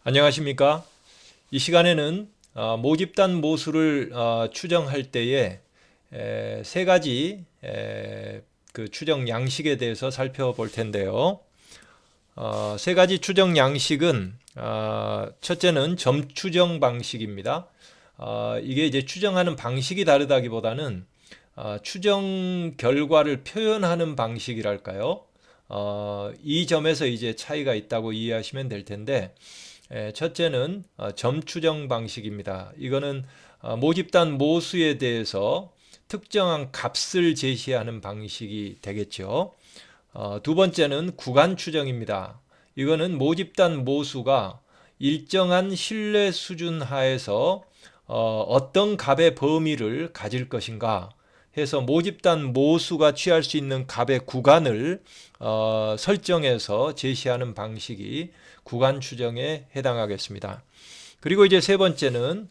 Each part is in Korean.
안녕하십니까? 이 시간에는 모집단 모수를 추정할 때에 세 가지 그 추정 양식에 대해서 살펴볼 텐데요. 세 가지 추정 양식은 첫째는 점 추정 방식입니다. 이게 이제 추정하는 방식이 다르다기보다는 추정 결과를 표현하는 방식이랄까요? 이 점에서 이제 차이가 있다고 이해하시면 될 텐데, 첫째는 점 추정 방식입니다. 이거는 모집단 모수에 대해서 특정한 값을 제시하는 방식이 되겠죠. 두 번째는 구간 추정입니다. 이거는 모집단 모수가 일정한 신뢰 수준 하에서 어떤 값의 범위를 가질 것인가 해서 모집단 모수가 취할 수 있는 값의 구간을 설정해서 제시하는 방식이 구간 추정에 해당하겠습니다. 그리고 이제 세 번째는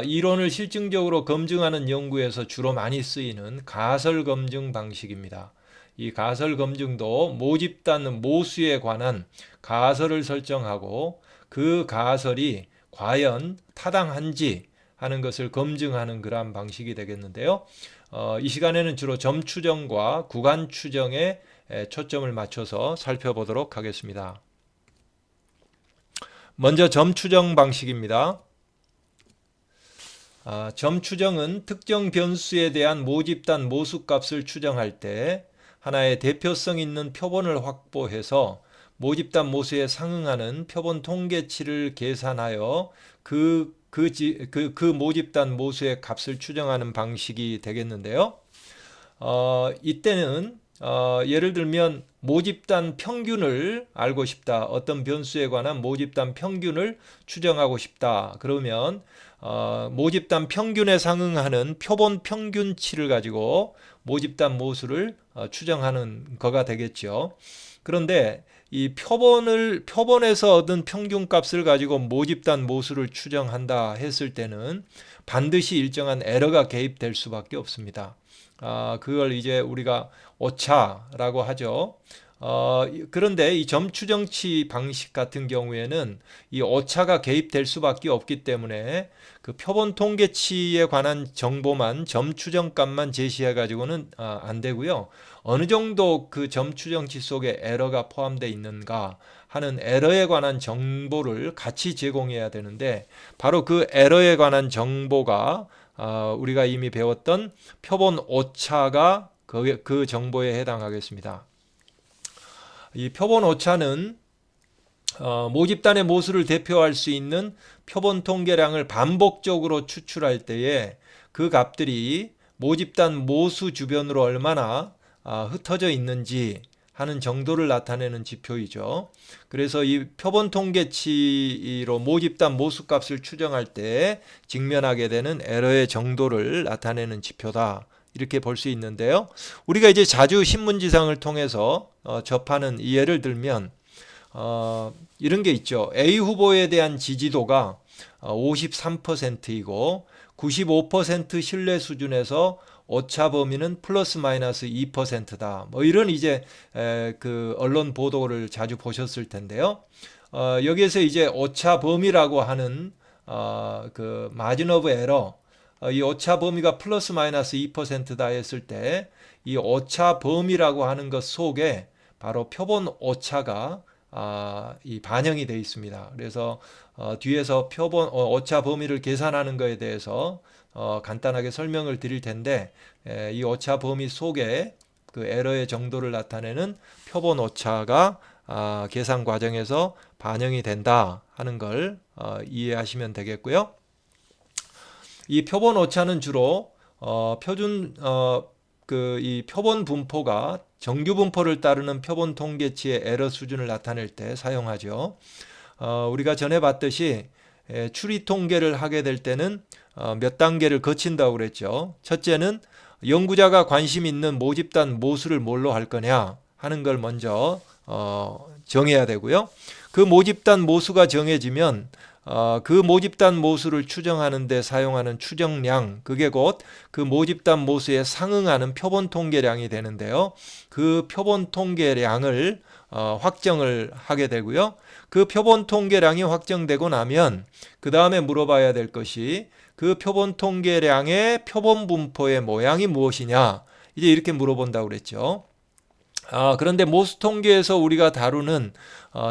이론을 실증적으로 검증하는 연구에서 주로 많이 쓰이는 가설 검증 방식입니다. 이 가설 검증도 모집단 모수에 관한 가설을 설정하고 그 가설이 과연 타당한지 하는 것을 검증하는 그러한 방식이 되겠는데요. 이 시간에는 주로 점 추정과 구간 추정에 초점을 맞춰서 살펴보도록 하겠습니다. 먼저 점 추정 방식입니다. 점 추정은 특정 변수에 대한 모집단 모수값을 추정할 때 하나의 대표성 있는 표본을 확보해서 모집단 모수에 상응하는 표본 통계치를 계산하여 그 모집단 모수의 값을 추정하는 방식이 되겠는데요. 이때는 예를 들면 모집단 평균을 알고 싶다. 어떤 변수에 관한 모집단 평균을 추정하고 싶다. 그러면 모집단 평균에 상응하는 표본 평균치를 가지고 모집단 모수를 추정하는 거가 되겠죠. 그런데 이 표본에서 얻은 평균값을 가지고 모집단 모수를 추정한다 했을 때는 반드시 일정한 에러가 개입될 수밖에 없습니다. 그걸 이제 우리가 오차라고 하죠. 그런데 이 점 추정치 방식 같은 경우에는 이 오차가 개입될 수밖에 없기 때문에 그 표본 통계치에 관한 정보만 점 추정값만 제시해 가지고는 안 되고요. 어느 정도 그 점 추정치 속에 에러가 포함되어 있는가 하는 에러에 관한 정보를 같이 제공해야 되는데, 바로 그 에러에 관한 정보가 우리가 이미 배웠던 표본 오차가 그 정보에 해당하겠습니다. 이 표본 오차는 모집단의 모수를 대표할 수 있는 표본 통계량을 반복적으로 추출할 때에 그 값들이 모집단 모수 주변으로 얼마나 흩어져 있는지 하는 정도를 나타내는 지표이죠. 그래서 이 표본 통계치로 모집단 모수값을 추정할 때 직면하게 되는 에러의 정도를 나타내는 지표다. 이렇게 볼 수 있는데요. 우리가 이제 자주 신문지상을 통해서 접하는 예를 들면 이런 게 있죠. A 후보에 대한 지지도가 53%이고 95% 신뢰 수준에서 오차 범위는 플러스 마이너스 2%다. 뭐 이런 이제 그 언론 보도를 자주 보셨을 텐데요. 여기에서 이제 오차 범위라고 하는 그 마진 오브 에러, 이 오차 범위가 플러스 마이너스 2%다 했을 때 이 오차 범위라고 하는 것 속에 바로 표본 오차가 이 반영이 되어 있습니다. 그래서 뒤에서 표본 오차 범위를 계산하는 것에 대해서 간단하게 설명을 드릴 텐데, 이 오차 범위 속에 그 에러의 정도를 나타내는 표본 오차가 계산 과정에서 반영이 된다 하는 걸 이해하시면 되겠고요. 이 표본 오차는 주로 이 표본 분포가 정규 분포를 따르는 표본 통계치의 에러 수준을 나타낼 때 사용하죠. 우리가 전에 봤듯이 추리 통계를 하게 될 때는 몇 단계를 거친다고 그랬죠. 첫째는 연구자가 관심 있는 모집단 모수를 뭘로 할 거냐 하는 걸 먼저 정해야 되고요. 그 모집단 모수가 정해지면 그 모집단 모수를 추정하는 데 사용하는 추정량, 그게 곧 그 모집단 모수에 상응하는 표본 통계량이 되는데요. 그 표본 통계량을 확정을 하게 되고요. 그 표본 통계량이 확정되고 나면 그 다음에 물어봐야 될 것이 그 표본 통계량의 표본 분포의 모양이 무엇이냐, 이제 이렇게 물어본다고 그랬죠. 그런데 모수 통계에서 우리가 다루는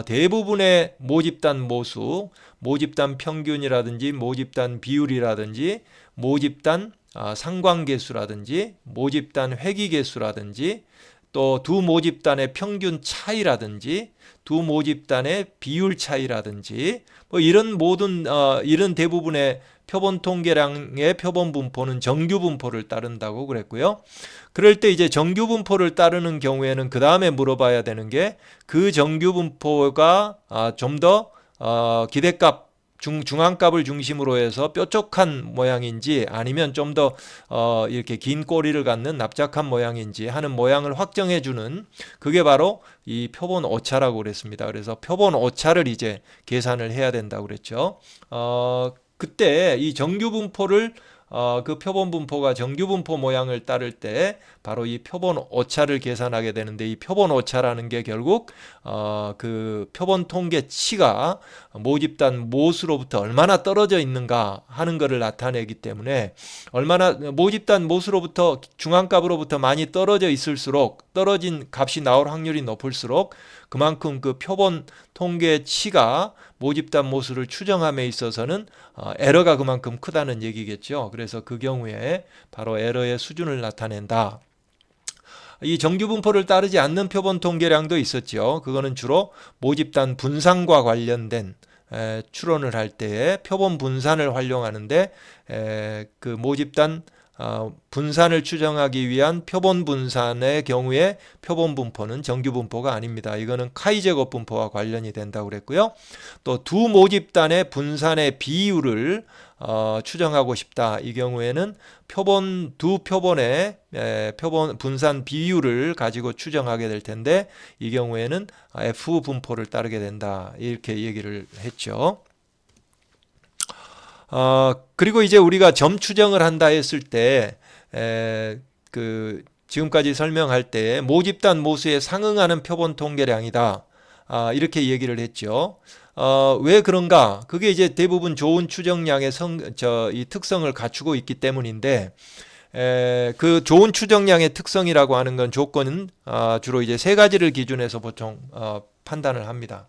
대부분의 모집단 모수, 모집단 평균이라든지 모집단 비율이라든지 모집단 상관계수라든지 모집단 회귀계수라든지 또 두 모집단의 평균 차이라든지 두 모집단의 비율 차이라든지 뭐 이런 모든 이런 대부분의 표본 통계량의 표본 분포는 정규 분포를 따른다고 그랬고요. 그럴 때 이제 정규 분포를 따르는 경우에는 그 다음에 물어봐야 되는 게 그 정규 분포가 좀 더 기대값 중앙값을 중심으로 해서 뾰족한 모양인지 아니면 좀 더 이렇게 긴 꼬리를 갖는 납작한 모양인지 하는 모양을 확정해 주는, 그게 바로 이 표본 오차라고 그랬습니다. 그래서 표본 오차를 이제 계산을 해야 된다고 그랬죠. 그때 이 정규 분포를 그 표본 분포가 정규 분포 모양을 따를 때 바로 이 표본 오차를 계산하게 되는데, 이 표본 오차라는 게 결국 그 표본 통계치가 모집단 모수로부터 얼마나 떨어져 있는가 하는 것을 나타내기 때문에, 얼마나 모집단 모수로부터 중앙값으로부터 많이 떨어져 있을수록, 떨어진 값이 나올 확률이 높을수록 그만큼 그 표본 통계치가 모집단 모수를 추정함에 있어서는 에러가 그만큼 크다는 얘기겠죠. 그래서 그 경우에 바로 에러의 수준을 나타낸다. 이 정규 분포를 따르지 않는 표본 통계량도 있었죠. 그거는 주로 모집단 분산과 관련된 추론을 할 때에 표본 분산을 활용하는데, 그 모집단 분산을 추정하기 위한 표본 분산의 경우에 표본 분포는 정규 분포가 아닙니다. 이거는 카이-제곱 분포와 관련이 된다고 그랬고요. 또 두 모집단의 분산의 비율을 추정하고 싶다. 이 경우에는 두 표본의 표본 분산 비율을 가지고 추정하게 될 텐데, 이 경우에는 F 분포를 따르게 된다. 이렇게 얘기를 했죠. 그리고 이제 우리가 점 추정을 한다 했을 때, 지금까지 설명할 때 모집단 모수에 상응하는 표본 통계량이다. 이렇게 얘기를 했죠. 왜 그런가? 그게 이제 대부분 좋은 추정량의 이 특성을 갖추고 있기 때문인데, 그 좋은 추정량의 특성이라고 하는 건 조건은 주로 이제 세 가지를 기준해서 보통 판단을 합니다.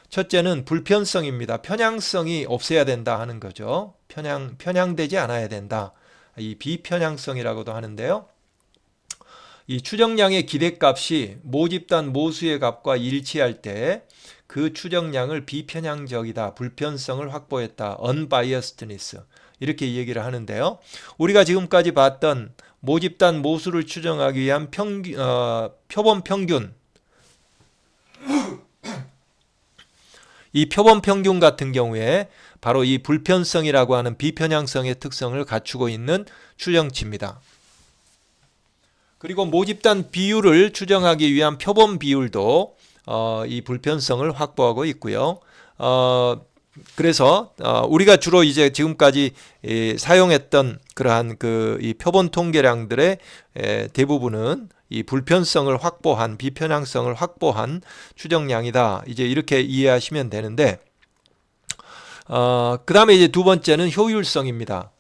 첫째는 불편성입니다. 편향성이 없어야 된다 하는 거죠. 편향되지 않아야 된다. 이 비편향성이라고도 하는데요. 이 추정량의 기대값이 모집단 모수의 값과 일치할 때 그 추정량을 비편향적이다, 불편성을 확보했다, unbiasedness, 이렇게 얘기를 하는데요. 우리가 지금까지 봤던 모집단 모수를 추정하기 위한 표본 평균, 이 표본 평균 같은 경우에 바로 이 불편성이라고 하는 비편향성의 특성을 갖추고 있는 추정치입니다. 그리고 모집단 비율을 추정하기 위한 표본 비율도 이 불편성을 확보하고 있고요. 그래서 우리가 주로 이제 지금까지 사용했던 그러한 이 표본 통계량들의 대부분은 이 불편성을 확보한, 비편향성을 확보한 추정량이다. 이제 이렇게 이해하시면 되는데, 그 다음에 이제 두 번째는 효율성입니다.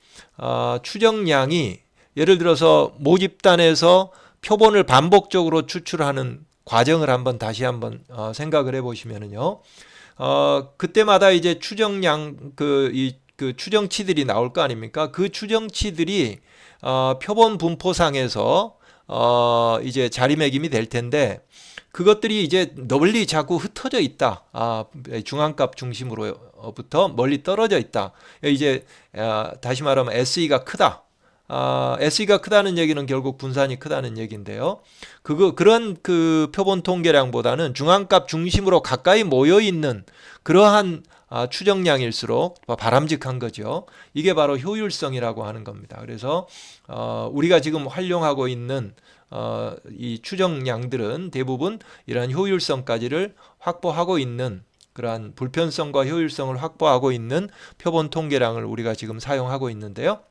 추정량이 예를 들어서 모집단에서 표본을 반복적으로 추출하는 과정을 다시 한번 생각을 해보시면은요. 그때마다 이제 추정량, 그 추정치들이 나올 거 아닙니까? 그 추정치들이 표본 분포상에서 이제 자리매김이 될 텐데, 그것들이 이제 널리 자꾸 흩어져 있다. 중앙값 중심으로부터 멀리 떨어져 있다. 이제 다시 말하면 SE가 크다. SE가 크다는 얘기는 결국 분산이 크다는 얘기인데요. 그런 그 표본 통계량보다는 중앙값 중심으로 가까이 모여 있는 그러한 추정량일수록 바람직한 거죠. 이게 바로 효율성이라고 하는 겁니다. 그래서 우리가 지금 활용하고 있는 이 추정량들은 대부분 이러한 효율성까지를 확보하고 있는, 그러한 불편성과 효율성을 확보하고 있는 표본 통계량을 우리가 지금 사용하고 있는데요.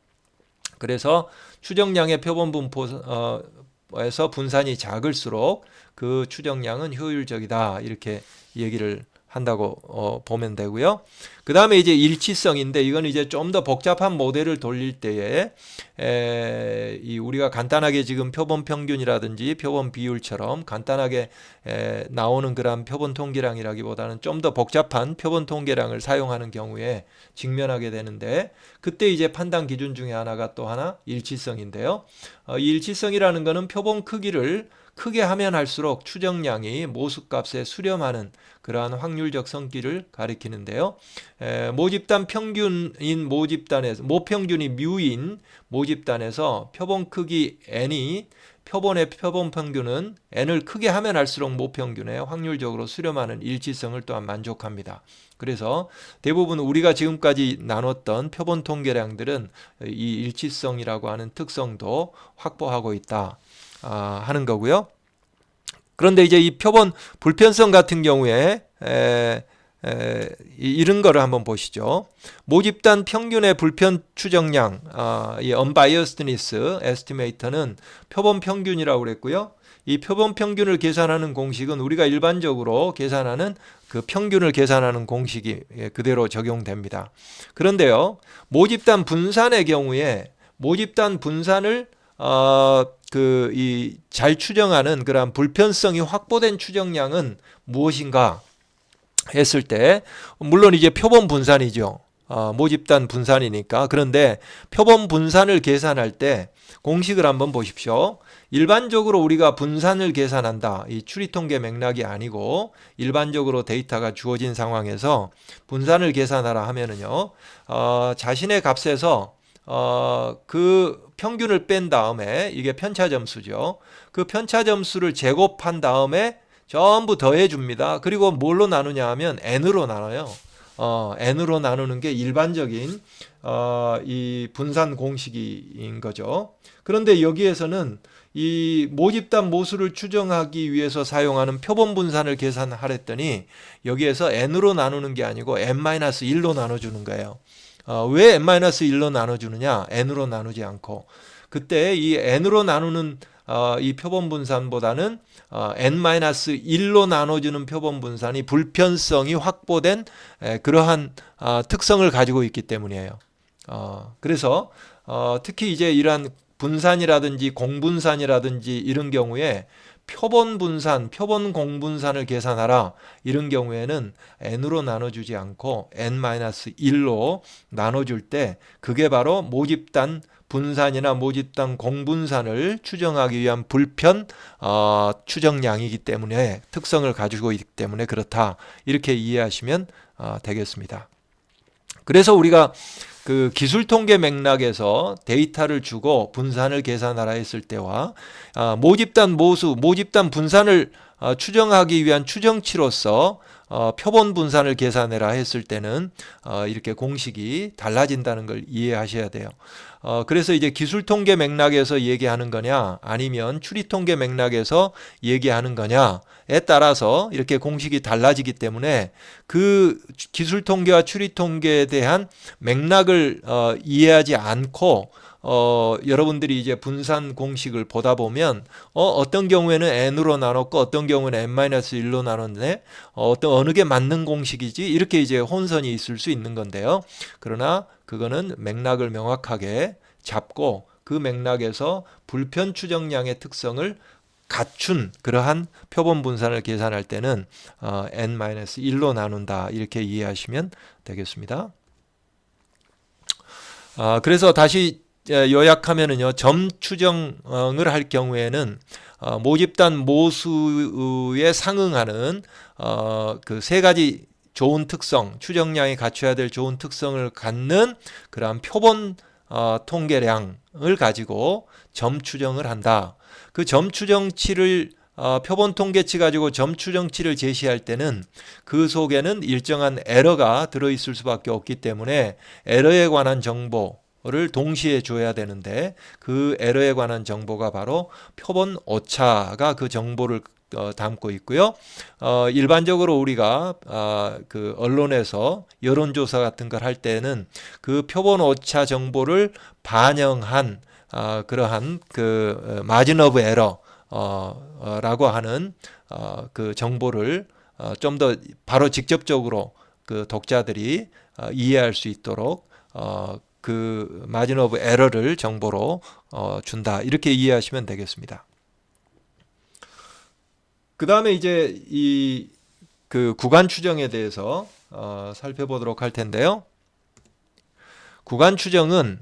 그래서 추정량의 표본 분포에서 분산이 작을수록 그 추정량은 효율적이다, 이렇게 얘기를 한다고 보면 되고요. 그 다음에 이제 일치성인데 이건 이제 좀 더 복잡한 모델을 돌릴 때에 우리가 간단하게 지금 표본 평균이라든지 표본 비율처럼 간단하게 나오는 그런 표본 통계량이라기보다는 좀 더 복잡한 표본 통계량을 사용하는 경우에 직면하게 되는데 그때 이제 판단 기준 중에 하나가 또 하나 일치성인데요. 이 일치성이라는 거는 표본 크기를 크게 하면 할수록 추정량이 모수값에 수렴하는 그러한 확률적 성질을 가리키는데요. 모집단 평균인 모집단에서 모평균이 뮤인 모집단에서 표본 크기 n이 표본의 표본 평균은 n을 크게 하면 할수록 모평균에 확률적으로 수렴하는 일치성을 또한 만족합니다. 그래서 대부분 우리가 지금까지 나눴던 표본 통계량들은 이 일치성이라고 하는 특성도 확보하고 있다 하는 거고요. 그런데 이제 이 표본 불편성 같은 경우에 이런 거를 한번 보시죠. 모집단 평균의 불편 추정량, 이 unbiasedness estimator는 표본 평균이라고 그랬고요. 이 표본 평균을 계산하는 공식은 우리가 일반적으로 계산하는 그 평균을 계산하는 공식이 그대로 적용됩니다. 그런데요, 모집단 분산의 경우에 모집단 분산을 잘 추정하는 그런 불편성이 확보된 추정량은 무엇인가 했을 때, 물론 이제 표본 분산이죠. 모집단 분산이니까. 그런데 표본 분산을 계산할 때 공식을 한번 보십시오. 일반적으로 우리가 분산을 계산한다. 이 추리통계 맥락이 아니고 일반적으로 데이터가 주어진 상황에서 분산을 계산하라 하면은요, 자신의 값에서 그 평균을 뺀 다음에 이게 편차 점수죠. 그 편차 점수를 제곱한 다음에 전부 더해 줍니다. 그리고 뭘로 나누냐 하면 n으로 나눠요. n으로 나누는 게 일반적인 이 분산 공식인 거죠. 그런데 여기에서는 이 모집단 모수를 추정하기 위해서 사용하는 표본 분산을 계산하랬더니 여기에서 n으로 나누는 게 아니고 n-1로 나눠주는 거예요. 왜 n-1로 나눠주느냐? n으로 나누지 않고. 그때 이 n으로 나누는 이 표본 분산보다는 n-1로 나눠주는 표본 분산이 불편성이 확보된 그러한 특성을 가지고 있기 때문이에요. 그래서 특히 이제 이러한 분산이라든지 공분산이라든지 이런 경우에 표본 분산, 표본 공분산을 계산하라 이런 경우에는 n으로 나눠주지 않고 n-1로 나눠줄 때 그게 바로 모집단 분산이나 모집단 공분산을 추정하기 위한 불편 추정량이기 때문에 특성을 가지고 있기 때문에 그렇다 이렇게 이해하시면 되겠습니다. 그래서 우리가 그 기술 통계 맥락에서 데이터를 주고 분산을 계산하라 했을 때와 모집단 모수, 모집단 분산을 추정하기 위한 추정치로서 표본 분산을 계산해라 했을 때는 이렇게 공식이 달라진다는 걸 이해하셔야 돼요. 그래서 이제 기술 통계 맥락에서 얘기하는 거냐 아니면 추리 통계 맥락에서 얘기하는 거냐에 따라서 이렇게 공식이 달라지기 때문에 그 기술 통계와 추리 통계에 대한 맥락을 이해하지 않고 여러분들이 이제 분산 공식을 보다 보면 어떤 경우에는 n으로 나눴고 어떤 경우는 n-1로 나눴네. 어느 게 맞는 공식이지? 이렇게 이제 혼선이 있을 수 있는 건데요. 그러나 그거는 맥락을 명확하게 잡고 그 맥락에서 불편 추정량의 특성을 갖춘 그러한 표본 분산을 계산할 때는 n-1로 나눈다 이렇게 이해하시면 되겠습니다. 그래서 다시 요약하면은요, 점 추정을 할 경우에는 모집단 모수에 상응하는 그 세 가지 좋은 특성, 추정량이 갖춰야 될 좋은 특성을 갖는 그러한 표본 통계량을 가지고 점 추정을 한다. 그 점 추정치를 표본 통계치 가지고 점 추정치를 제시할 때는 그 속에는 일정한 에러가 들어있을 수밖에 없기 때문에 에러에 관한 정보를 동시에 줘야 되는데 그 에러에 관한 정보가 바로 표본 오차가 그 정보를 담고 있고요. 일반적으로 우리가 그 언론에서 여론조사 같은 걸 할 때는 그 표본 오차 정보를 반영한 그러한 그 마진 오브 에러 라고 하는 그 정보를 좀 더 바로 직접적으로 그 독자들이 이해할 수 있도록 그 마진 오브 에러를 정보로 준다. 이렇게 이해하시면 되겠습니다. 그 다음에 이제 이 그 구간 추정에 대해서 살펴보도록 할 텐데요. 구간 추정은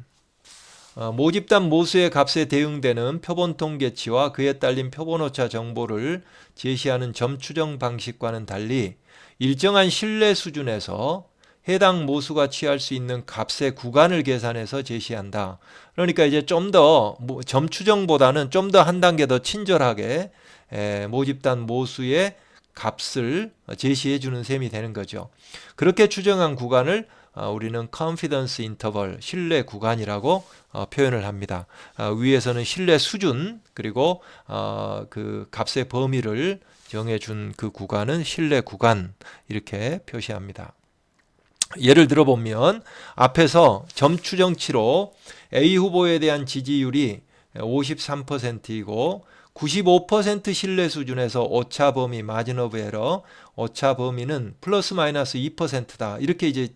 모집단 모수의 값에 대응되는 표본 통계치와 그에 딸린 표본 오차 정보를 제시하는 점 추정 방식과는 달리 일정한 신뢰 수준에서 해당 모수가 취할 수 있는 값의 구간을 계산해서 제시한다. 그러니까 이제 좀 더 점 추정보다는 좀 더 한 단계 더 친절하게 모집단 모수의 값을 제시해 주는 셈이 되는 거죠. 그렇게 추정한 구간을 우리는 confidence interval, 신뢰 구간이라고 표현을 합니다. 위에서는 신뢰 수준, 그리고 그 값의 범위를 정해준 그 구간은 신뢰 구간, 이렇게 표시합니다. 예를 들어보면 앞에서 점 추정치로 A 후보에 대한 지지율이 53%이고 95% 신뢰 수준에서 오차 범위, 마진 오브 에러, 오차 범위는 플러스 마이너스 2%다. 이렇게 이제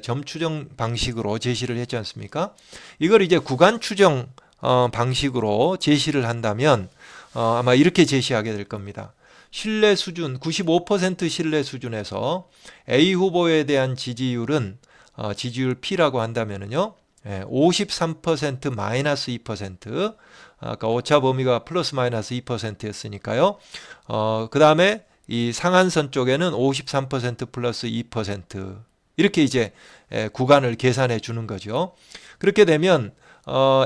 점 추정 방식으로 제시를 했지 않습니까? 이걸 이제 구간 추정 방식으로 제시를 한다면 아마 이렇게 제시하게 될 겁니다. 신뢰 수준 95% 신뢰 수준에서 A 후보에 대한 지지율은 지지율 P라고 한다면은요. 53% 마이너스 2%, 아까 오차 범위가 플러스 마이너스 2%였으니까요. 그 다음에 이 상한선 쪽에는 53% 플러스 2%, 이렇게 이제 구간을 계산해 주는 거죠. 그렇게 되면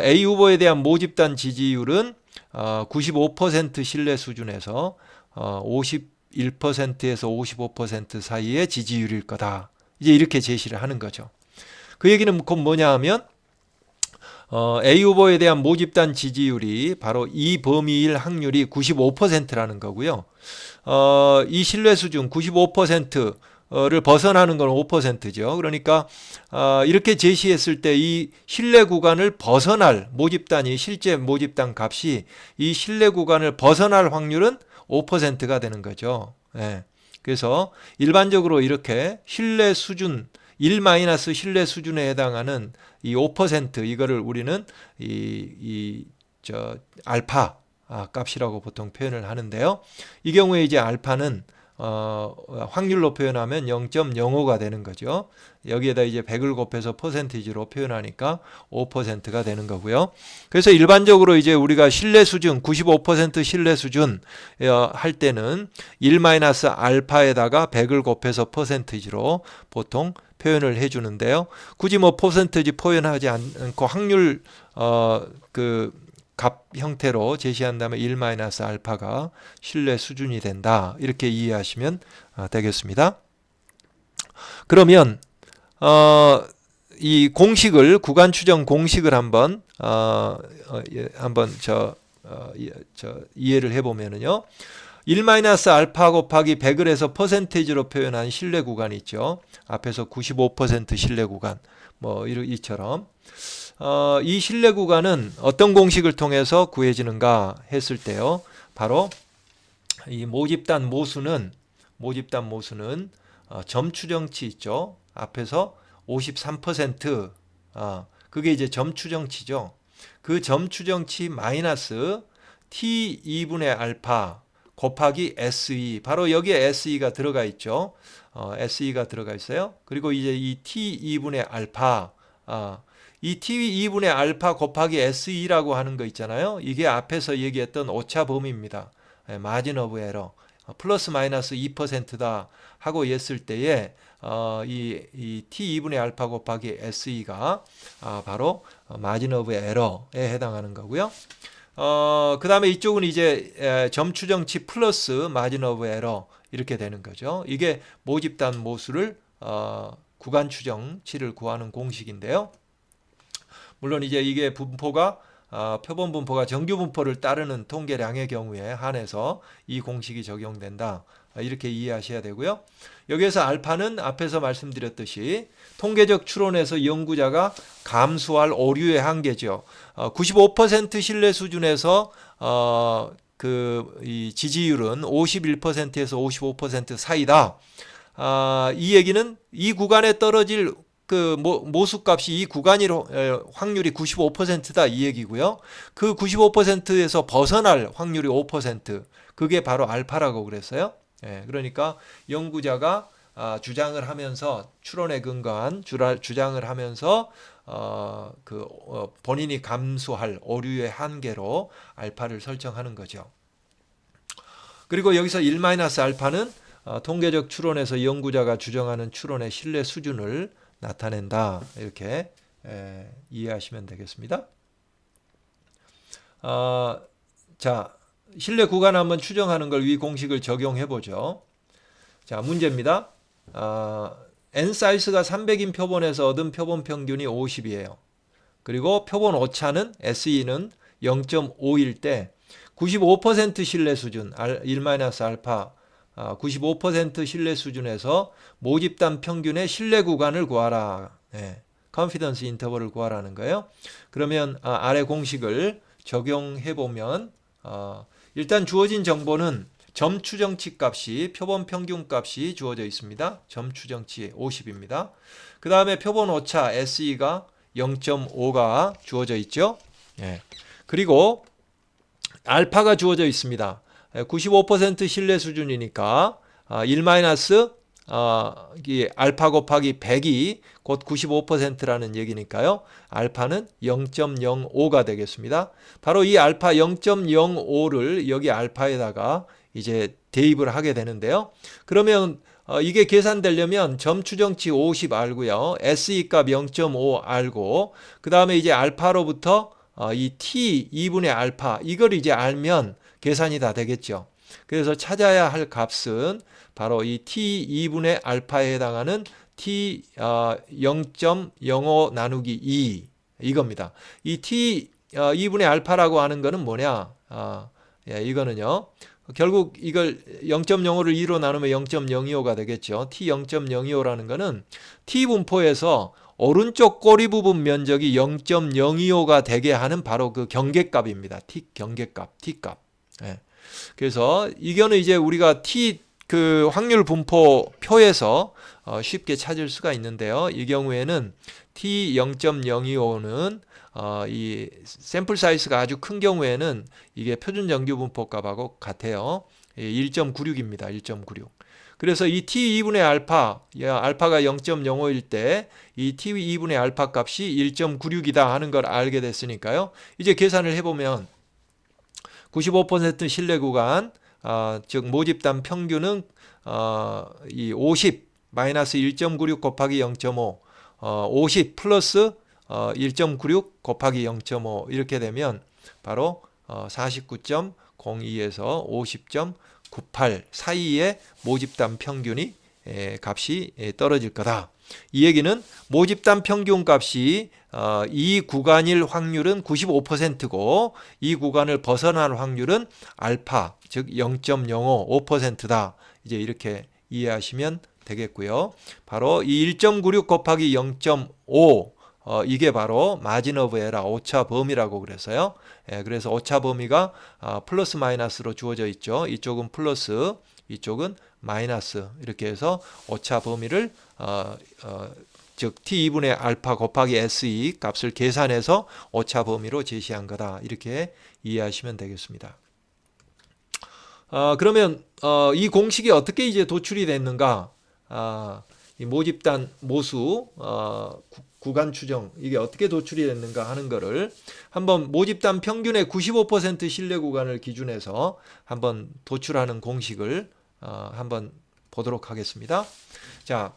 A 후보에 대한 모집단 지지율은 95% 신뢰 수준에서 51%에서 55% 사이의 지지율일 거다. 이제 이렇게 제시를 하는 거죠. 그 얘기는 곧 뭐냐 하면 A 후보에 대한 모집단 지지율이 바로 이 범위일 확률이 95%라는 거고요. 이 신뢰 수준 95%를 벗어나는 건 5%죠. 그러니까 이렇게 제시했을 때 이 신뢰 구간을 벗어날 모집단이 실제 모집단 값이 이 신뢰 구간을 벗어날 확률은 5%가 되는 거죠. 예. 그래서 일반적으로 이렇게 신뢰 수준 1 마이너스 신뢰 수준에 해당하는 이 5% 이거를 우리는 알파 값이라고 보통 표현을 하는데요. 이 경우에 이제 알파는 확률로 표현하면 0.05가 되는 거죠. 여기에다 이제 100을 곱해서 퍼센티지로 표현하니까 5%가 되는 거고요. 그래서 일반적으로 이제 우리가 신뢰 수준 95% 신뢰 수준 할 때는 1-알파에다가 100을 곱해서 퍼센티지로 보통 표현을 해 주는데요. 굳이 뭐 퍼센티지 표현하지 않고 확률 값 형태로 제시한다면 1-알파가 신뢰 수준이 된다. 이렇게 이해하시면 되겠습니다. 그러면 이 공식을 구간 추정 공식을 한번 이해를 해보면은요. 1-알파 곱하기 100을 해서 퍼센테이지로 표현한 신뢰 구간이 있죠. 앞에서 95% 신뢰 구간 뭐 이처럼 이 신뢰 구간은 어떤 공식을 통해서 구해지는가 했을 때요. 바로 이 모집단 모수는 점 추정치 있죠. 앞에서 53% 그게 이제 점 추정치죠. 그 점 추정치 마이너스 t 2분의 알파 곱하기 SE, 바로 여기에 SE가 들어가 있죠. SE가 들어가 있어요. 그리고 이제 이 t 2분의 알파 이 t 2분의 알파 곱하기 SE라고 하는 거 있잖아요. 이게 앞에서 얘기했던 오차 범위입니다. 마진 오브 에러 플러스 마이너스 2%다 하고 했을 때에 이 t 2분의 알파 곱하기 SE가 바로 마진 오브 에러에 해당하는 거고요. 그 다음에 이쪽은 이제 점 추정치 플러스 마진 오브 에러 이렇게 되는 거죠. 이게 모집단 모수를 구간 추정치를 구하는 공식인데요. 물론 이제 이게 분포가 표본 분포가 정규 분포를 따르는 통계량의 경우에 한해서 이 공식이 적용된다. 이렇게 이해하셔야 되고요. 여기에서 알파는 앞에서 말씀드렸듯이 통계적 추론에서 연구자가 감수할 오류의 한계죠. 95% 신뢰 수준에서 이 지지율은 51%에서 55% 사이다. 이 얘기는 이 구간에 떨어질 그 모수값이 이 구간일 확률이 95%다 이 얘기고요. 그 95%에서 벗어날 확률이 5%. 그게 바로 알파라고 그랬어요. 예, 그러니까 연구자가 주장을 하면서 추론에 근거한 주장을 하면서 본인이 감수할 오류의 한계로 알파를 설정하는 거죠. 그리고 여기서 1-알파는 통계적 추론에서 연구자가 주장하는 추론의 신뢰 수준을 나타낸다. 이렇게 이해하시면 되겠습니다. 자, 신뢰 구간 한번 추정하는 걸 위 공식을 적용해 보죠. 자, 문제입니다. n 사이즈가 300인 표본에서 얻은 표본 평균이 50이에요. 그리고 표본 오차는 SE는 0.5일 때 95% 신뢰 수준 1-알파 95% 신뢰 수준에서 모집단 평균의 신뢰 구간을 구하라. 컨피던스 인터벌을 구하라는 거예요. 그러면 아래 공식을 적용해 보면 일단 주어진 정보는 점 추정치 값이 표본 평균 값이 주어져 있습니다. 점 추정치 50입니다. 그 다음에 표본 오차 SE가 0.5가 주어져 있죠. 그리고 알파가 주어져 있습니다. 95% 신뢰 수준이니까 1 알파 곱하기 100이 곧 95%라는 얘기니까요. 알파는 0.05가 되겠습니다. 바로 이 알파 0.05를 여기 알파에다가 이제 대입을 하게 되는데요. 그러면 이게 계산되려면 점 추정치 50 알고요. SE 값 0.5 알고 그 다음에 이제 알파로부터 이 t 2분의 알파 이걸 이제 알면 계산이 다 되겠죠. 그래서 찾아야 할 값은 바로 이 t 2분의 알파에 해당하는 t 0.05 나누기 2 이겁니다. 이 t 2분의 알파라고 하는 거는 뭐냐? 이거는요. 결국 이걸 0.05를 2로 나누면 0.025가 되겠죠. t 0.025라는 거는 t 분포에서 오른쪽 꼬리 부분 면적이 0.025가 되게 하는 바로 그 경계값입니다. t 경계값, t값. 그래서 이거는 이제 우리가 t 그 확률 분포 표에서 쉽게 찾을 수가 있는데요. 이 경우에는 t 0.025는 이 샘플 사이즈가 아주 큰 경우에는 이게 표준 정규 분포 값하고 같아요. 1.96입니다. 1.96. 그래서 이 t 2분의 알파, 알파가 0.05일 때 이 t 2분의 알파 값이 1.96이다 하는 걸 알게 됐으니까요. 이제 계산을 해보면 95% 신뢰 구간, 즉 모집단 평균은 이 50 마이너스 1.96 곱하기 0.5, 50 플러스 1.96 곱하기 0.5 이렇게 되면 바로 49.02에서 50.98 사이의 모집단 평균이 값이 떨어질 거다. 이 얘기는 모집단 평균 값이 이 구간일 확률은 95%고 이 구간을 벗어날 확률은 알파 즉 0.05 5%다. 이제 이렇게 이해하시면 되겠고요. 바로 이 1.96 곱하기 0.5 이게 바로 마진 오브 에러 오차 범위라고 그래서요. 그래서 오차 범위가 플러스 마이너스로 주어져 있죠. 이쪽은 플러스, 이쪽은 마이너스 이렇게 해서 오차 범위를 즉 t2분의 알파 곱하기 SE 값을 계산해서 오차 범위로 제시한 거다. 이렇게 이해하시면 되겠습니다. 그러면 이 공식이 어떻게 이제 도출이 됐는가? 이 모집단 모수 구간 추정 이게 어떻게 도출이 됐는가 하는 거를 한번 모집단 평균의 95% 신뢰 구간을 기준해서 한번 도출하는 공식을 한번 보도록 하겠습니다. 자,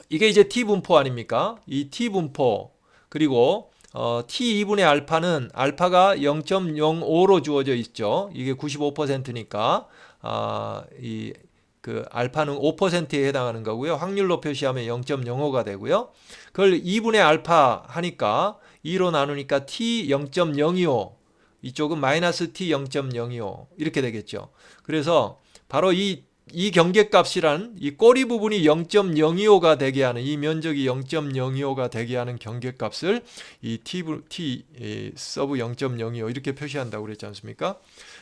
이게 이제 t 분포 아닙니까? 이 t 분포 그리고 t 2분의 알파는 알파가 0.05로 주어져 있죠. 이게 95%니까 이 그 알파는 5%에 해당하는 거고요. 확률로 표시하면 0.05가 되고요. 그걸 2분의 알파 하니까 2로 나누니까 t 0.025 이쪽은 마이너스 t 0.025 이렇게 되겠죠. 그래서 바로 이 경계값이란 이 꼬리 부분이 0.025가 되게 하는 이 면적이 0.025가 되게 하는 경계값을 이 t 서브 0.025 이렇게 표시한다고 그랬지 않습니까?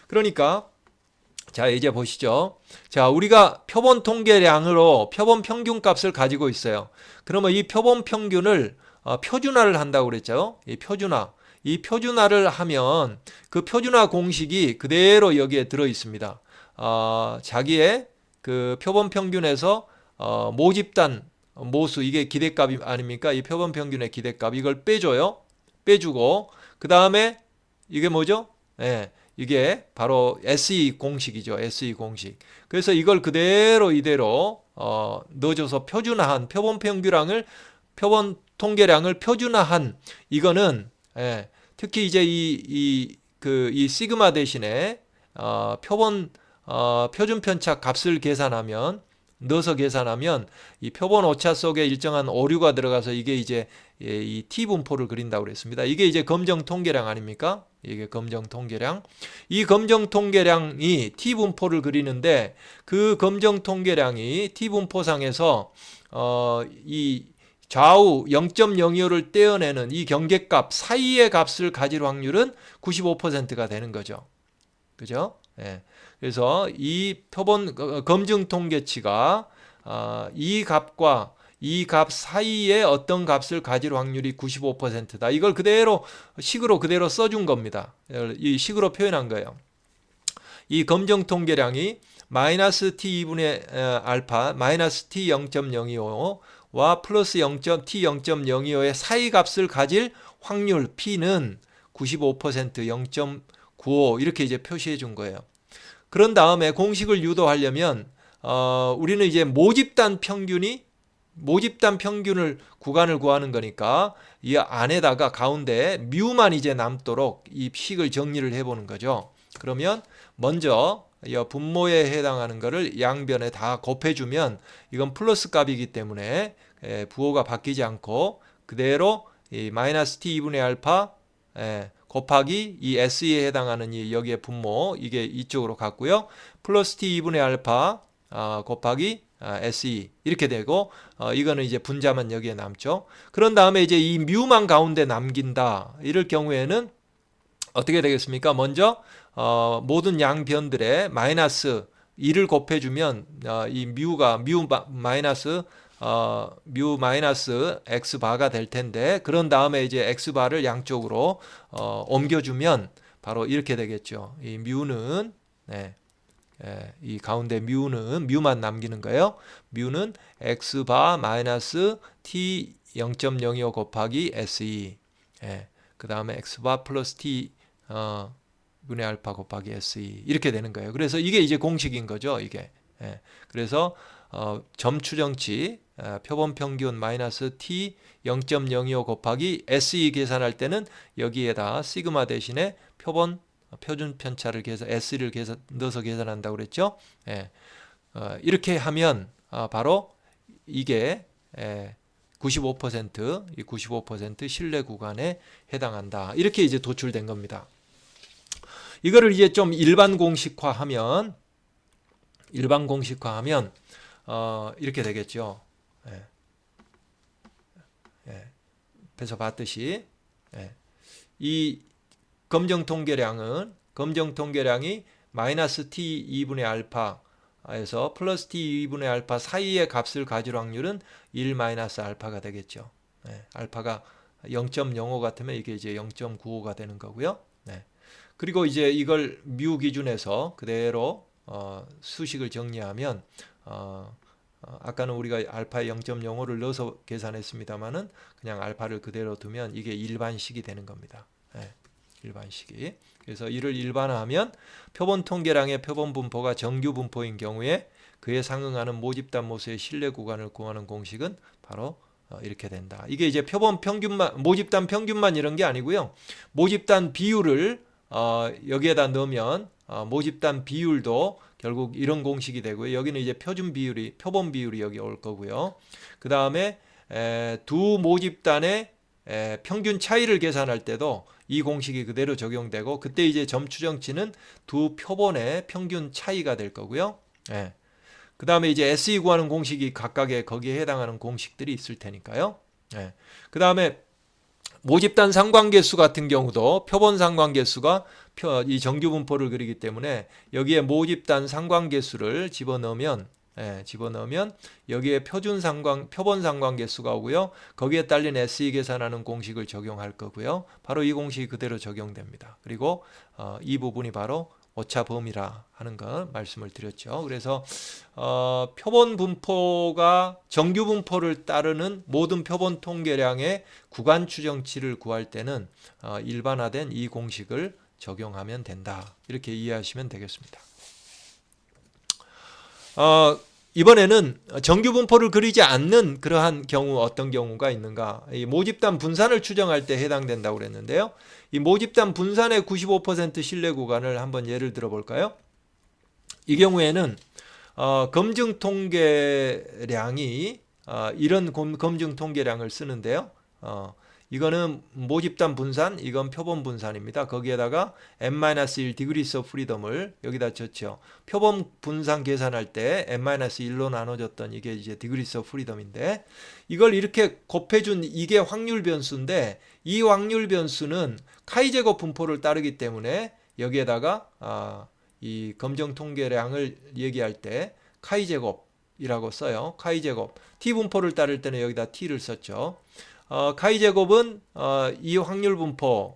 그러니까 자, 이제 보시죠. 자, 우리가 표본 통계량으로 표본 평균 값을 가지고 있어요. 그러면 이 표본 평균을 표준화를 한다고 그랬죠. 이 표준화. 이 표준화를 하면 그 표준화 공식이 그대로 여기에 들어 있습니다. 자기의 그 표본 평균에서 모집단 모수, 이게 기대값이 아닙니까? 이 표본 평균의 기대값, 이걸 빼줘요. 빼주고 그 다음에 이게 뭐죠? 예, 이게 바로 SE 공식이죠. SE 공식. 그래서 이걸 그대로 이대로 넣어줘서 표준화한 표본 통계량을 표준화한, 이거는 특히 이제 이 시그마 대신에 표준 편차 값을 넣어서 계산하면 이 표본 오차 속에 일정한 오류가 들어가서 이게 이제 이 T 분포를 그린다고 그랬습니다. 이게 이제 검정 통계량 아닙니까? 이게 검정 통계량. 이 검정 통계량이 T 분포를 그리는데 그 검정 통계량이 T 분포상에서 이 좌우 0.02를 떼어내는 이 경계값 사이의 값을 가질 확률은 95%가 되는 거죠. 그죠? 예. 그래서 이 표본 검증 통계치가 이 값과 이 값 사이에 어떤 값을 가질 확률이 95%다. 이걸 그대로 식으로 그대로 써준 겁니다. 이 식으로 표현한 거예요. 이 검정 통계량이 마이너스 t 2분의 알파 마이너스 t 0.025와 플러스 t 0.025의 사이 값을 가질 확률 p는 95% 0.95 이렇게 이제 표시해 준 거예요. 그런 다음에 공식을 유도하려면 우리는 이제 모집단 평균을 구간을 구하는 거니까 이 안에다가 가운데 뮤만 이제 남도록 이 식을 정리를 해보는 거죠. 그러면 먼저 이 분모에 해당하는 거를 양변에 다 곱해주면 이건 플러스 값이기 때문에 부호가 바뀌지 않고 그대로 이 마이너스 t 2분의 알파 곱하기 이 SE에 해당하는 이 여기에 분모, 이게 이쪽으로 갔고요. 플러스 t 2분의 알파 곱하기 SE 이렇게 되고 이거는 이제 분자만 여기에 남죠. 그런 다음에 이제 이 뮤만 가운데 남긴다. 이럴 경우에는 어떻게 되겠습니까? 먼저 모든 양변들의 마이너스 2를 곱해주면 이 뮤 마이너스 x바가 될 텐데, 그런 다음에 이제 x바를 양쪽으로 옮겨주면 바로 이렇게 되겠죠. 이 뮤는 이 가운데 뮤만 남기는 거예요. 뮤는 x바 마이너스 t 0.05 곱하기 se 그 다음에 x바 플러스 t 분의 알파 곱하기 SE 이렇게 되는 거예요. 그래서 이게 이제 공식인 거죠. 이게. 그래서 점 추정치 표본 평균 마이너스 t 0.025 곱하기 SE 계산할 때는 여기에다 시그마 대신에 표준 편차를 SE를 넣어서 계산한다고 그랬죠. 이렇게 하면 바로 이게 95% 신뢰 구간에 해당한다. 이렇게 이제 도출된 겁니다. 이거를 이제 좀 일반 공식화하면 이렇게 되겠죠. 앞에서 봤듯이 이 검정 통계량이 마이너스 t 2분의 알파에서 플러스 t 2분의 알파 사이의 값을 가질 확률은 1 마이너스 알파가 되겠죠. 알파가 0.05 같으면 이게 이제 0.95가 되는 거고요. 그리고 이제 이걸 뮤 기준에서 그대로 수식을 정리하면 아까는 우리가 알파에 0.05를 넣어서 계산했습니다만은 그냥 알파를 그대로 두면 이게 일반식이 되는 겁니다. 일반식이. 그래서 이를 일반화하면 표본 통계량의 표본 분포가 정규 분포인 경우에 그에 상응하는 모집단 모수의 신뢰 구간을 구하는 공식은 바로 이렇게 된다. 이게 이제 표본 평균만, 모집단 평균만 이런 게 아니고요. 모집단 비율을 여기에다 넣으면 모집단 비율도 결국 이런 공식이 되고요. 여기는 이제 표본 비율이 여기 올 거고요. 그 다음에 두 모집단의 평균 차이를 계산할 때도 이 공식이 그대로 적용되고, 그때 이제 점 추정치는 두 표본의 평균 차이가 될 거고요. 그 다음에 이제 SE 구하는 공식이 각각의 거기에 해당하는 공식들이 있을 테니까요. 그 다음에 모집단 상관계수 같은 경우도 표본 상관계수가 이 정규 분포를 그리기 때문에 여기에 모집단 상관계수를 집어넣으면 여기에 표본 상관계수가 오고요. 거기에 딸린 SE 계산하는 공식을 적용할 거고요. 바로 이 공식이 그대로 적용됩니다. 그리고 이 부분이 바로 오차 범위라 하는 거 말씀을 드렸죠. 그래서 표본 분포가 정규 분포를 따르는 모든 표본 통계량의 구간 추정치를 구할 때는 일반화된 이 공식을 적용하면 된다. 이렇게 이해하시면 되겠습니다. 이번에는 정규 분포를 그리지 않는 그러한 경우 어떤 경우가 있는가? 이 모집단 분산을 추정할 때 해당된다고 그랬는데요. 이 모집단 분산의 95% 신뢰 구간을 한번 예를 들어 볼까요? 이 경우에는 검증 통계량이 이런 검증 통계량을 쓰는데요. 이거는 모집단 분산, 이건 표본 분산입니다. 거기에다가 n-1 degrees of freedom을 여기다 줬죠. 표본 분산 계산할 때 n-1로 나눠줬던 이게 이제 degrees of freedom인데 이걸 이렇게 곱해준 이게 확률 변수인데 이 확률 변수는 카이-제곱 분포를 따르기 때문에 여기에다가 이 검증 통계량을 얘기할 때 카이-제곱이라고 써요. 카이-제곱. t 분포를 따를 때는 여기다 t를 썼죠. 카이-제곱은 이 확률 분포가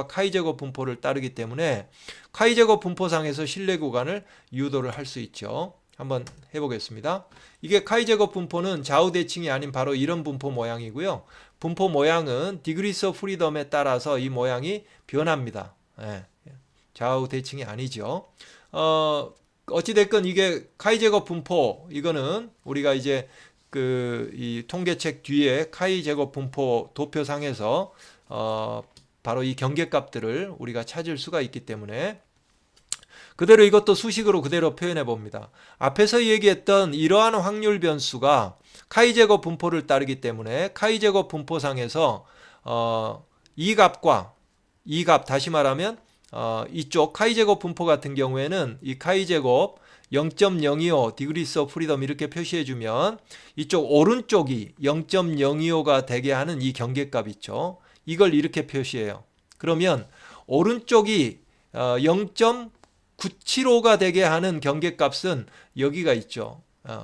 카이-제곱 분포를 따르기 때문에 카이-제곱 분포상에서 신뢰 구간을 유도를 할 수 있죠. 한번 해보겠습니다. 이게 카이-제곱 분포는 좌우 대칭이 아닌 바로 이런 분포 모양이고요. 분포 모양은 디그리스 오브 프리덤에 따라서 이 모양이 변합니다. 좌우 대칭이 아니죠. 어찌됐건 이게 카이-제곱 분포, 이거는 우리가 이제 이 통계책 뒤에 카이-제곱 분포 도표상에서 바로 이 경계값들을 우리가 찾을 수가 있기 때문에 그대로 이것도 수식으로 그대로 표현해 봅니다. 앞에서 얘기했던 이러한 확률 변수가 카이-제곱 분포를 따르기 때문에 카이-제곱 분포상에서 이 값 다시 말하면 이쪽 카이-제곱 분포 같은 경우에는 이 카이-제곱 0.025 degrees of freedom 이렇게 표시해주면 이쪽 오른쪽이 0.025가 되게 하는 이 경계값 있죠. 이걸 이렇게 표시해요. 그러면 오른쪽이 0.975가 되게 하는 경계값은 여기가 있죠.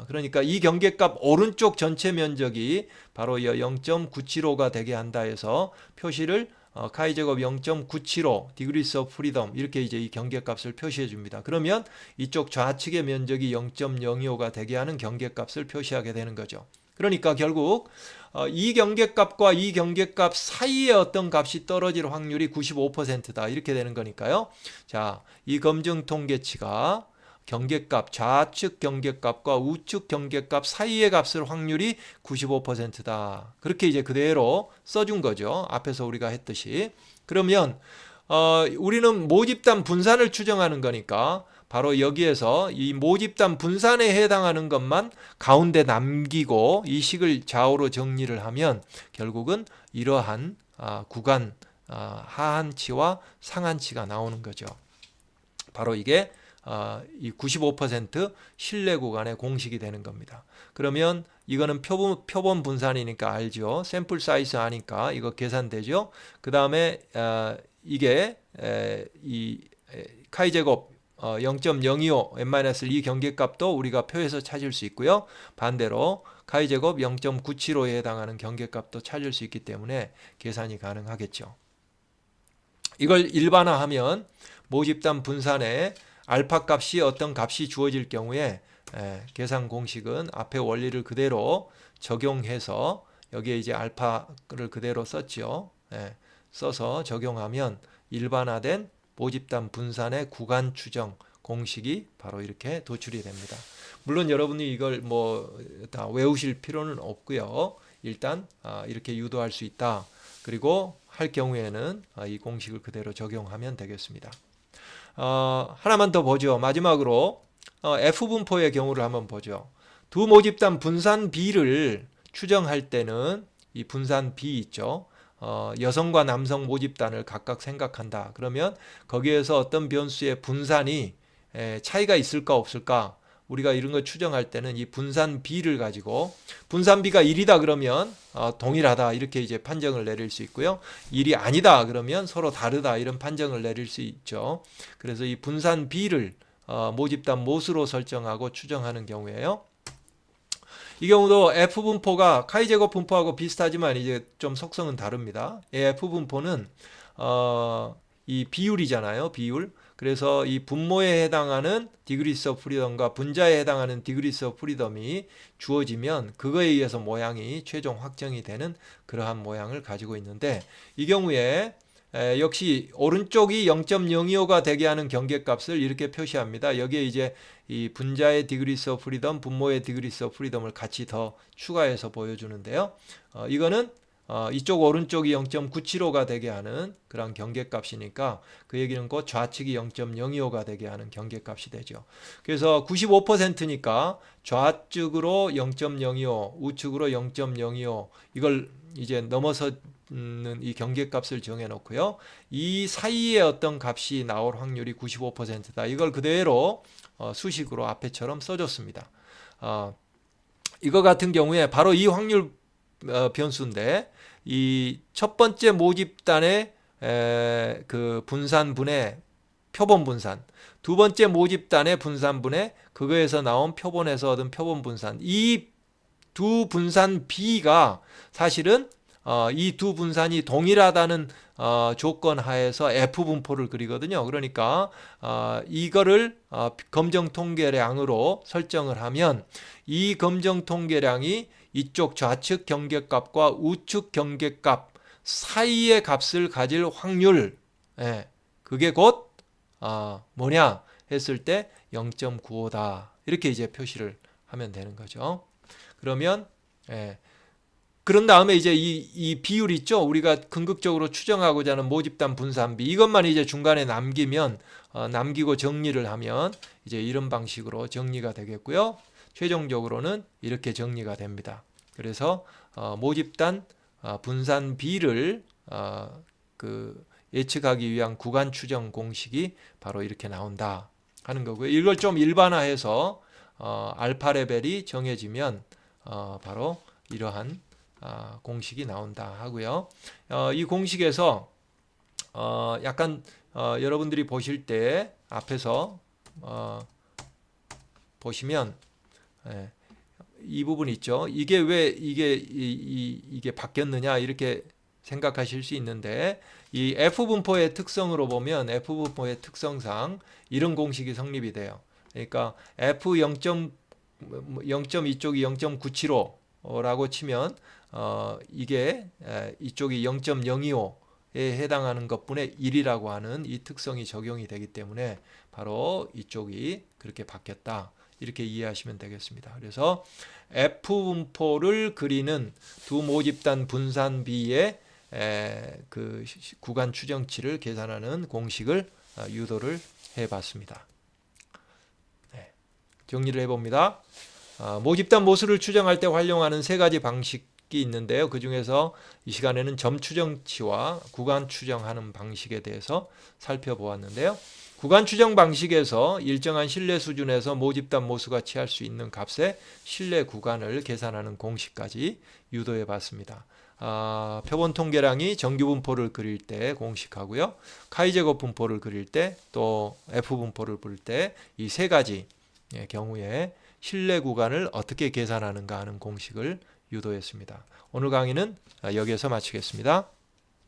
그러니까 이 경계값 오른쪽 전체 면적이 바로 0.975가 되게 한다 해서 표시를 카이-제곱 0.975 degrees of freedom 이렇게 이제 이 경계값을 표시해 줍니다. 그러면 이쪽 좌측의 면적이 0.025가 되게 하는 경계값을 표시하게 되는 거죠. 그러니까 결국 이 경계값과 이 경계값 사이에 어떤 값이 떨어질 확률이 95%다 이렇게 되는 거니까요. 자, 이 검증 통계치가 경계값, 좌측 경계값과 우측 경계값 사이의 값을 확률이 95%다. 그렇게 이제 그대로 써준 거죠. 앞에서 우리가 했듯이. 그러면 우리는 모집단 분산을 추정하는 거니까 바로 여기에서 이 모집단 분산에 해당하는 것만 가운데 남기고 이 식을 좌우로 정리를 하면 결국은 이러한 구간 하한치와 상한치가 나오는 거죠. 바로 이게 이 95% 신뢰 구간의 공식이 되는 겁니다. 그러면 이거는 표본 분산이니까 알죠. 샘플 사이즈 아니까 이거 계산되죠. 그 다음에 이게 이 카이-제곱 0.025 n-1 경계값도 우리가 표에서 찾을 수 있고요. 반대로 카이-제곱 0.975에 해당하는 경계값도 찾을 수 있기 때문에 계산이 가능하겠죠. 이걸 일반화하면 모집단 분산에 알파 값이 어떤 값이 주어질 경우에 계산 공식은 앞에 원리를 그대로 적용해서 여기에 이제 알파를 그대로 썼죠. 써서 적용하면 일반화된 모집단 분산의 구간 추정 공식이 바로 이렇게 도출이 됩니다. 물론 여러분이 이걸 뭐 다 외우실 필요는 없고요. 일단 이렇게 유도할 수 있다. 그리고 할 경우에는 이 공식을 그대로 적용하면 되겠습니다. 하나만 더 보죠. 마지막으로 F분포의 경우를 한번 보죠. 두 모집단 분산 B를 추정할 때는 이 분산 B 있죠. 여성과 남성 모집단을 각각 생각한다. 그러면 거기에서 어떤 변수의 분산이 차이가 있을까 없을까? 우리가 이런 거 추정할 때는 이 분산비를 가지고 분산비가 1이다 그러면 동일하다 이렇게 이제 판정을 내릴 수 있고요. 1이 아니다 그러면 서로 다르다 이런 판정을 내릴 수 있죠. 그래서 이 분산비를 모집단 모수로 설정하고 추정하는 경우에요. 이 경우도 F분포가 카이제곱 분포하고 비슷하지만 이제 좀 속성은 다릅니다. 이 F분포는 이 비율이잖아요. 비율. 그래서 이 분모에 해당하는 디그리스 오브 프리덤과 분자에 해당하는 디그리스 오브 프리덤이 주어지면 그거에 의해서 모양이 최종 확정이 되는 그러한 모양을 가지고 있는데 이 경우에 역시 오른쪽이 0.025가 되게 하는 경계값을 이렇게 표시합니다. 여기에 이제 이 분자의 디그리스 오브 프리덤, 분모의 디그리스 오브 프리덤을 같이 더 추가해서 보여주는데요. 이거는 이쪽 오른쪽이 0.975가 되게 하는 그런 경계값이니까 그 얘기는 곧 좌측이 0.025가 되게 하는 경계값이 되죠. 그래서 95%니까 좌측으로 0.025, 우측으로 0.025 이걸 이제 넘어서는 이 경계값을 정해 놓고요. 이 사이에 어떤 값이 나올 확률이 95%다. 이걸 그대로 수식으로 앞에처럼 써줬습니다. 이거 같은 경우에 바로 이 확률 변수인데 이 첫 번째 모집단의 그 분산분의 표본 분산, 두 번째 모집단의 분산분의 그거에서 나온 표본에서 얻은 표본 분산, 이 두 분산 B가 사실은 이 두 분산이 동일하다는 조건 하에서 F분포를 그리거든요. 그러니까 이거를 검정 통계량으로 설정을 하면 이 검정 통계량이 이쪽 좌측 경계값과 우측 경계값 사이의 값을 가질 확률, 그게 곧 뭐냐 했을 때 0.95다 이렇게 이제 표시를 하면 되는 거죠. 그러면 그런 다음에 이제 이 비율 있죠. 우리가 궁극적으로 추정하고자 하는 모집단 분산비 이것만 이제 중간에 남기면 남기고 정리를 하면 이제 이런 방식으로 정리가 되겠고요. 최종적으로는 이렇게 정리가 됩니다. 그래서 모집단 분산비를 그 예측하기 위한 구간 추정 공식이 바로 이렇게 나온다 하는 거고요. 이걸 좀 일반화해서 알파 레벨이 정해지면 바로 이러한 공식이 나온다 하고요. 이 공식에서 약간 여러분들이 보실 때 앞에서 보시면 이 부분 있죠. 이게 왜 이게 바뀌었느냐 이렇게 생각하실 수 있는데 이 F분포의 특성으로 보면 F분포의 특성상 이런 공식이 성립이 돼요. 그러니까 F0.2쪽이 0.975라고 치면 이게 이쪽이 0.025에 해당하는 것분의 1이라고 하는 이 특성이 적용이 되기 때문에 바로 이쪽이 그렇게 바뀌었다. 이렇게 이해하시면 되겠습니다. 그래서 F분포를 그리는 두 모집단 분산비의 그 구간 추정치를 계산하는 공식을 유도를 해봤습니다. 정리를 해봅니다. 모집단 모수를 추정할 때 활용하는 세 가지 방식이 있는데요. 그 중에서 이 시간에는 점 추정치와 구간 추정하는 방식에 대해서 살펴보았는데요. 구간 추정 방식에서 일정한 신뢰 수준에서 모집단 모수가 취할 수 있는 값의 신뢰 구간을 계산하는 공식까지 유도해 봤습니다. 표본 통계량이 정규 분포를 그릴 때 공식하고요. 카이제곱 분포를 그릴 때 또 F 분포를 볼 때 이 세 가지 경우에 신뢰 구간을 어떻게 계산하는가 하는 공식을 유도했습니다. 오늘 강의는 여기에서 마치겠습니다.